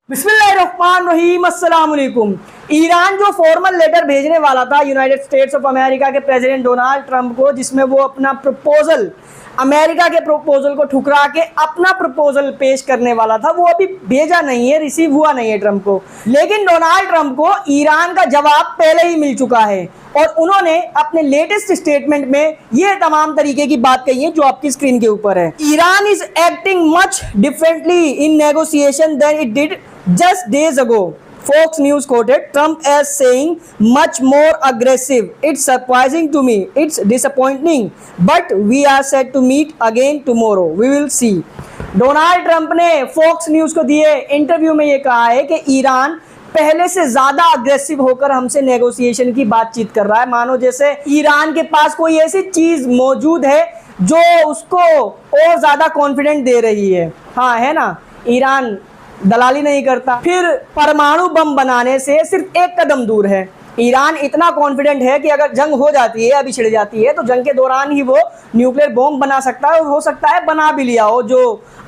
बिस्मिल्लाहिर्रहमानिर्रहीम, अस्सलाम वालेकुम। ईरान जो फॉर्मल लेटर भेजने वाला था यूनाइटेड स्टेट्स ऑफ अमेरिका के प्रेसिडेंट डोनाल्ड ट्रंप को, जिसमें वो अपना प्रपोजल, अमेरिका के प्रपोजल को ठुकरा के अपना प्रपोजल पेश करने वाला था, वो अभी भेजा नहीं है, रिसीव हुआ नहीं है ट्रंप को। लेकिन डोनाल्ड ट्रंप को ईरान का जवाब पहले ही मिल चुका है और उन्होंने अपने लेटेस्ट स्टेटमेंट में ये तमाम तरीके की बात कही है जो आपकी स्क्रीन के ऊपर है। Iran is acting much differently in negotiation than it did just days ago. Fox News quoted Trump as saying much more aggressive. It's surprising to me. It's disappointing. But we are set to meet again tomorrow. We will see. Donald Trump ने fox news को दिए interview में ये कहा है कि Iran पहले से ज्यादा अग्रेसिव होकर हमसे नेगोशिएशन की बातचीत कर रहा है, मानो जैसे ईरान के पास कोई ऐसी चीज मौजूद है जो उसको और ज्यादा कॉन्फिडेंट दे रही है। हाँ, है ना, ईरान दलाली नहीं करता। फिर परमाणु बम बनाने से सिर्फ एक कदम दूर है। ईरान इतना कॉन्फिडेंट है कि अगर जंग हो जाती है, अभी छिड़ जाती है, तो जंग के दौरान ही वो न्यूक्लियर बॉम्ब बना सकता है और हो सकता है बना भी लिया हो। जो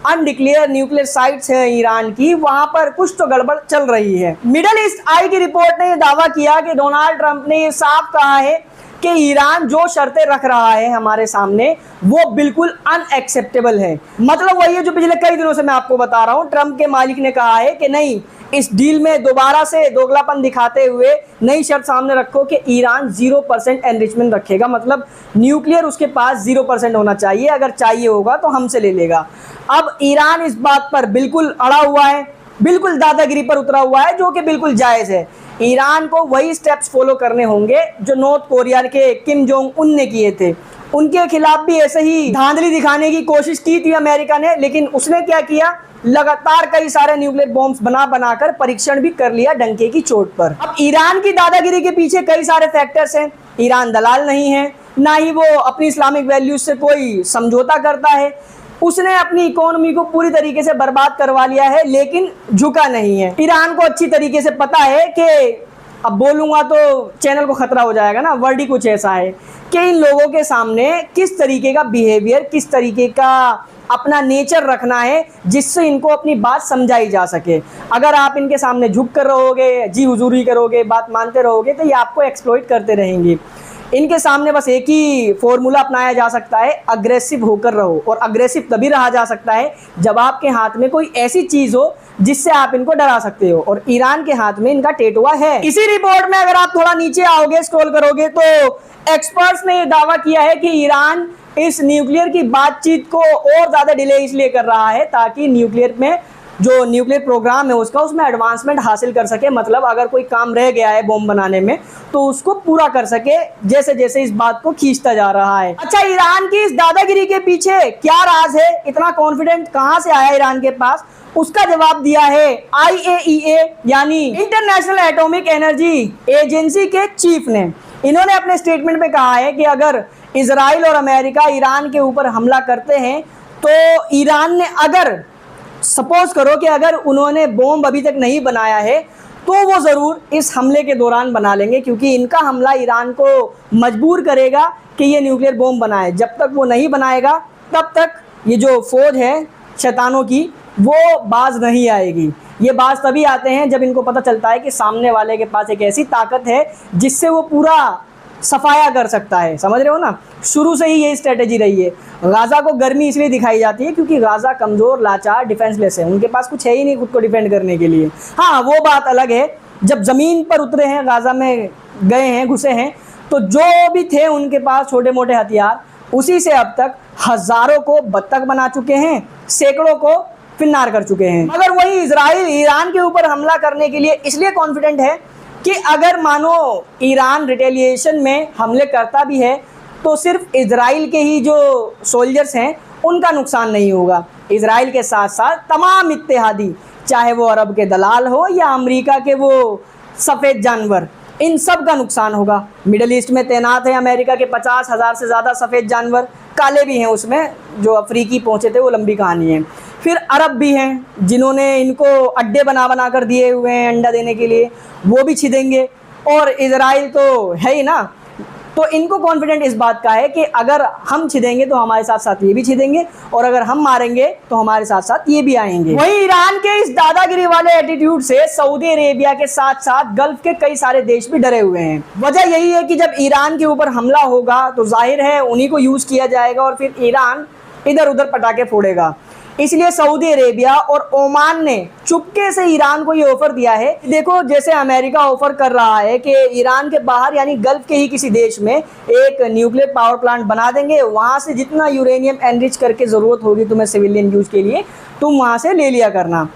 अनडिक्लेयर न्यूक्लियर साइट्स हैं ईरान की, वहां पर कुछ तो गड़बड़ चल रही है। मिडल ईस्ट आई की रिपोर्ट ने यह दावा किया कि डोनाल्ड ट्रंप ने यह साफ कहा है कि ईरान जो शर्तें रख रहा है हमारे सामने वो बिल्कुल अनएक्सेप्टेबल है। मतलब वही है जो पिछले कई दिनों से मैं आपको बता रहा हूं। ट्रंप के मालिक ने कहा है कि नहीं, इस डील में दोबारा से दोगलापन दिखाते हुए नई शर्त सामने रखो कि ईरान 0% एनरिचमेंट रखेगा, मतलब न्यूक्लियर उसके पास 0% होना चाहिए, अगर चाहिए होगा तो हमसे ले लेगा। अब ईरान इस बात पर बिल्कुल अड़ा हुआ है, बिल्कुल दादागिरी पर उतरा हुआ है, जो कि बिल्कुल जायज़ है। ईरान को वही स्टेप्स फॉलो करने होंगे जो नॉर्थ कोरिया के किम जोंग उन ने किए थे। उनके खिलाफ भी ऐसे ही धांधली दिखाने की कोशिश की थी अमेरिका ने, लेकिन उसने क्या किया, लगातार कई सारे न्यूक्लियर बॉम्ब्स बनाकर परीक्षण भी कर लिया डंके की चोट पर। अब ईरान की दादागिरी के पीछे कई सारे फैक्टर्स हैं। ईरान दलाल नहीं है, ना ही वो अपनी इस्लामिक वैल्यूज से कोई समझौता करता है। उसने अपनी इकोनॉमी को पूरी तरीके से बर्बाद करवा लिया है, लेकिन झुका नहीं है। ईरान को अच्छी तरीके से पता है कि अब बोलूंगा तो चैनल को खतरा हो जाएगा ना, वर्ड ही कुछ ऐसा है कि इन लोगों के सामने किस तरीके का बिहेवियर, किस तरीके का अपना नेचर रखना है जिससे इनको अपनी बात समझाई जा सके। अगर आप इनके सामने झुक कर रहोगे, जी हुजूरी करोगे, बात मानते रहोगे, तो ये आपको एक्सप्लॉइट करते रहेंगे। इनके सामने बस एक ही फॉर्मूला अपनाया जा सकता है, अग्रेसिव होकर रहो। और अग्रेसिव तभी रहा जा सकता है जब आपके हाथ में कोई ऐसी चीज हो जिससे आप इनको डरा सकते हो, और ईरान के हाथ में इनका टेटुआ है। इसी रिपोर्ट में अगर आप थोड़ा नीचे आओगे, स्क्रॉल करोगे, तो एक्सपर्ट्स ने यह दावा किया है कि ईरान इस न्यूक्लियर की बातचीत को और ज्यादा डिले इसलिए कर रहा है ताकि न्यूक्लियर में जो न्यूक्लियर प्रोग्राम है उसमें एडवांसमेंट हासिल कर सके। मतलब अगर कोई काम रह गया है बॉम्ब बनाने में तो उसको पूरा कर सके, जैसे जैसे इस बात को खींचता जा रहा है। अच्छा, ईरान की इस दादागिरी के पीछे क्या राज है, इतना कॉन्फिडेंट कहां से आया ईरान के पास, उसका जवाब दिया है IAEA यानी इंटरनेशनल एटॉमिक एनर्जी एजेंसी के चीफ ने। इन्होंने अपने स्टेटमेंट में कहा है कि अगर इजराइल और अमेरिका ईरान के ऊपर हमला करते हैं तो ईरान ने, अगर सपोज करो कि अगर उन्होंने बॉम्ब अभी तक नहीं बनाया है, तो वो ज़रूर इस हमले के दौरान बना लेंगे, क्योंकि इनका हमला ईरान को मजबूर करेगा कि ये न्यूक्लियर बॉम्ब बनाए। जब तक वो नहीं बनाएगा तब तक ये जो फौज है शैतानों की, वो बाज नहीं आएगी। ये बाज तभी आते हैं जब इनको पता चलता है कि सामने वाले के पास एक ऐसी ताकत है जिससे वो पूरा सफाया कर सकता है। समझ रहे हो ना, शुरू से ही यही स्ट्रेटेजी रही है। गाजा को गर्मी इसलिए दिखाई जाती है क्योंकि गाजा कमज़ोर, लाचार, डिफेंसलेस है, उनके पास कुछ है ही नहीं खुद को डिफेंड करने के लिए। हाँ, वो बात अलग है, जब ज़मीन पर उतरे हैं, गाजा में गए हैं, घुसे हैं, तो जो भी थे उनके पास छोटे मोटे हथियार, उसी से अब तक हज़ारों को बत्तख बना चुके हैं, सैकड़ों को फिन्नार कर चुके हैं। मगर वही इजराइल ईरान के ऊपर हमला करने के लिए इसलिए कॉन्फिडेंट है कि अगर मानो ईरान रिटेलिएशन में हमले करता भी है तो सिर्फ इजराइल के ही जो सोल्जर्स हैं उनका नुकसान नहीं होगा, इजराइल के साथ साथ तमाम इत्तेहादी, चाहे वो अरब के दलाल हो या अमेरिका के वो सफ़ेद जानवर, इन सब का नुकसान होगा। मिडल ईस्ट में तैनात है अमेरिका के 50,000 से ज़्यादा सफ़ेद जानवर, काले भी हैं उसमें, जो अफ्रीकी पहुँचे थे वो लंबी कहानी है। फिर अरब भी हैं जिन्होंने इनको अड्डे बना कर दिए हुए हैं अंडा देने के लिए, वो भी छिदेंगे। और इजराइल तो है ही ना, तो इनको कॉन्फिडेंट इस बात का है कि अगर हम छिदेंगे तो हमारे साथ साथ ये भी छिदेंगे, और अगर हम मारेंगे तो हमारे साथ साथ ये भी आएंगे। वहीं ईरान के इस दादागिरी वाले एटीट्यूड से सऊदी अरेबिया के साथ साथ गल्फ के कई सारे देश भी डरे हुए हैं। वजह यही है कि जब ईरान के ऊपर हमला होगा तो जाहिर है उन्हीं को यूज किया जाएगा और फिर ईरान इधर उधर पटाखे फोड़ेगा। इसलिए सऊदी अरेबिया और ओमान ने चुपके से ईरान को ये ऑफर दिया है। देखो, जैसे अमेरिका ऑफर कर रहा है कि ईरान के बाहर यानी गल्फ के ही किसी देश में एक न्यूक्लियर पावर प्लांट बना देंगे, वहाँ से जितना यूरेनियम एनरिच करके ज़रूरत होगी तुम्हें सिविलियन यूज के लिए, तुम वहाँ से ले लिया करना।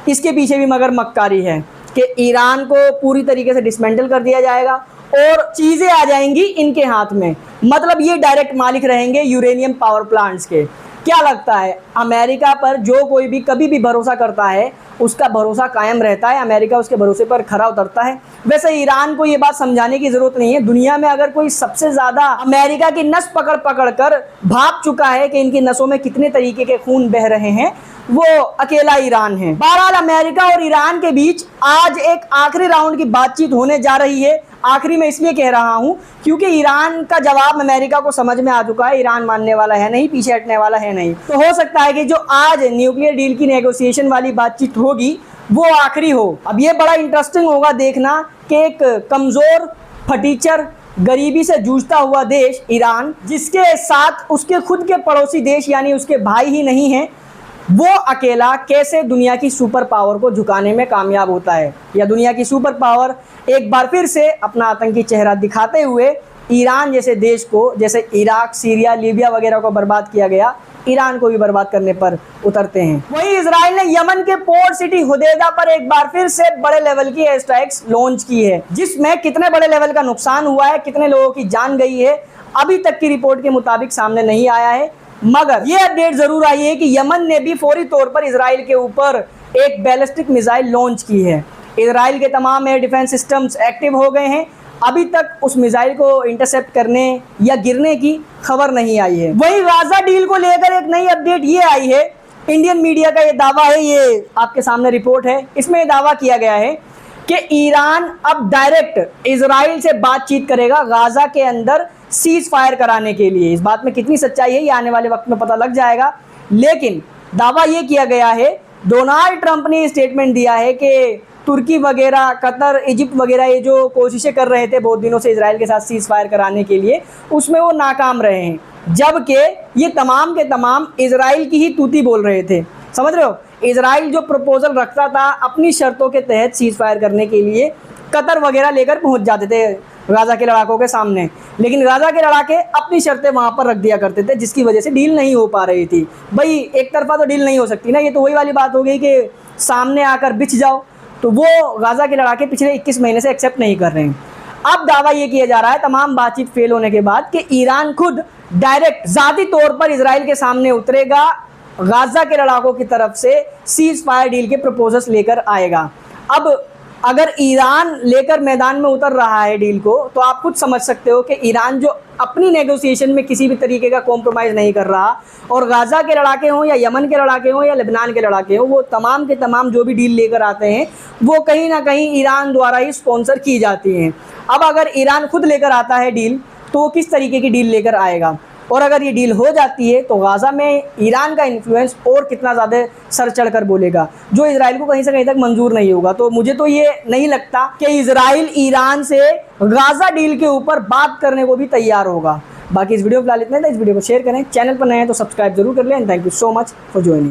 इसके पीछे भी मगर मक्कारी है कि ईरान को पूरी तरीके से डिसमेंटल कर दिया जाएगा और चीज़ें आ जाएंगी इनके हाथ में, मतलब ये डायरेक्ट मालिक रहेंगे यूरेनियम पावर प्लांट्स के। क्या लगता है, अमेरिका पर जो कोई भी कभी भी भरोसा करता है उसका भरोसा कायम रहता है, अमेरिका उसके भरोसे पर खरा उतरता है। वैसे ईरान को ये बात समझाने की ज़रूरत नहीं है। दुनिया में अगर कोई सबसे ज़्यादा अमेरिका की नस पकड़ पकड़ कर भाप चुका है कि इनकी नसों में कितने तरीके के खून बह रहे हैं, वो अकेला ईरान है। बहरहाल अमेरिका और ईरान के बीच आज एक आखिरी राउंड की बातचीत होने जा रही है। आखिरी में इसलिए कह रहा हूं क्योंकि ईरान का जवाब अमेरिका को समझ में आ चुका है। ईरान मानने वाला है नहीं, पीछे हटने वाला है नहीं। तो हो सकता है कि जो आज न्यूक्लियर डील की नेगोशिएशन वाली बातचीत होगी वो आखिरी हो। अब ये बड़ा इंटरेस्टिंग होगा देखना कि एक कमज़ोर, फटीचर, गरीबी से जूझता हुआ देश ईरान, जिसके साथ उसके खुद के पड़ोसी देश यानी उसके भाई ही नहीं हैं, वो अकेला कैसे दुनिया की सुपर पावर को झुकाने में कामयाब होता है, या दुनिया की सुपर पावर एक बार फिर से अपना आतंकी चेहरा दिखाते हुए ईरान जैसे देश को, जैसे इराक, सीरिया, लीबिया वगैरह को बर्बाद किया गया, ईरान को भी बर्बाद करने पर उतरते हैं। वहीं इजराइल ने यमन के पोर्ट सिटी हुदैदा पर एक बार फिर से बड़े लेवल की एयर स्ट्राइक्स लॉन्च की है, जिसमें कितने बड़े लेवल का नुकसान हुआ है, कितने लोगों की जान गई है, अभी तक की रिपोर्ट के मुताबिक सामने नहीं आया है। मगर ये अपडेट जरूर आई है कि यमन ने भी फौरी तौर पर इजराइल के ऊपर एक बैलिस्टिक मिसाइल लॉन्च की है। इजराइल के तमाम एयर डिफेंस सिस्टम्स एक्टिव हो गए हैं। अभी तक उस मिसाइल को इंटरसेप्ट करने या गिरने की खबर नहीं आई है। वहीं गाजा डील को लेकर एक नई अपडेट ये आई है। इंडियन मीडिया का ये दावा है, ये आपके सामने रिपोर्ट है, इसमें दावा किया गया है कि ईरान अब डायरेक्ट इजराइल से बातचीत करेगा गाजा के अंदर सीज फायर कराने के लिए। इस बात में कितनी सच्चाई है ये आने वाले वक्त में पता लग जाएगा, लेकिन दावा ये किया गया है, डोनाल्ड ट्रंप ने स्टेटमेंट दिया है कि तुर्की वगैरह, कतर, इजिप्ट वगैरह ये जो कोशिशें कर रहे थे बहुत दिनों से इजराइल के साथ सीज फायर कराने के लिए, उसमें वो नाकाम रहे हैं, जबकि ये तमाम के तमाम इजराइल की ही तूती बोल रहे थे। समझ रहे हो, इजराइल जो प्रपोजल रखता था अपनी शर्तों के तहत सीज फायर करने के लिए, कतर वगैरह लेकर पहुंच जाते थे गाजा के लड़ाकों के सामने, लेकिन गाजा के लड़ाके अपनी शर्तें वहां पर रख दिया करते थे, जिसकी वजह से डील नहीं हो पा रही थी। भाई एक तरफा तो डील नहीं हो सकती ना, ये तो वही वाली बात हो गई कि सामने आकर बिछ जाओ, तो वो गाजा के लड़ाके पिछले 21 महीने से एक्सेप्ट नहीं कर रहे हैं। अब दावा ये किया जा रहा है तमाम बातचीत फेल होने के बाद कि ईरान खुद डायरेक्ट ज़ाती तौर पर इजराइल के सामने उतरेगा, गाजा के लड़ाकों की तरफ से सीज फायर डील के प्रपोजल्स लेकर आएगा। अब अगर ईरान लेकर मैदान में उतर रहा है डील को, तो आप खुद समझ सकते हो कि ईरान जो अपनी नेगोशिएशन में किसी भी तरीके का कॉम्प्रोमाइज़ नहीं कर रहा, और गाजा के लड़ाके हों या यमन के लड़ाके हों या लेबनान के लड़ाके हों, वो तमाम के तमाम जो भी डील लेकर आते हैं वो कहीं ना कहीं ईरान द्वारा ही स्पॉन्सर की जाती हैं। अब अगर ईरान खुद लेकर आता है डील, तो वो किस तरीके की डील लेकर आएगा, और अगर ये डील हो जाती है तो गाजा में ईरान का इन्फ्लुएंस और कितना ज़्यादा सर चढ़ कर बोलेगा, जो इजराइल को कहीं से कहीं तक मंजूर नहीं होगा। तो मुझे तो ये नहीं लगता कि इजराइल ईरान से गाजा डील के ऊपर बात करने को भी तैयार होगा। बाकी इस वीडियो को फिलहाल इतना था। इस वीडियो को शेयर करें, चैनल पर नए हैं तो सब्सक्राइब जरूर कर लें। And thank you so much for joining.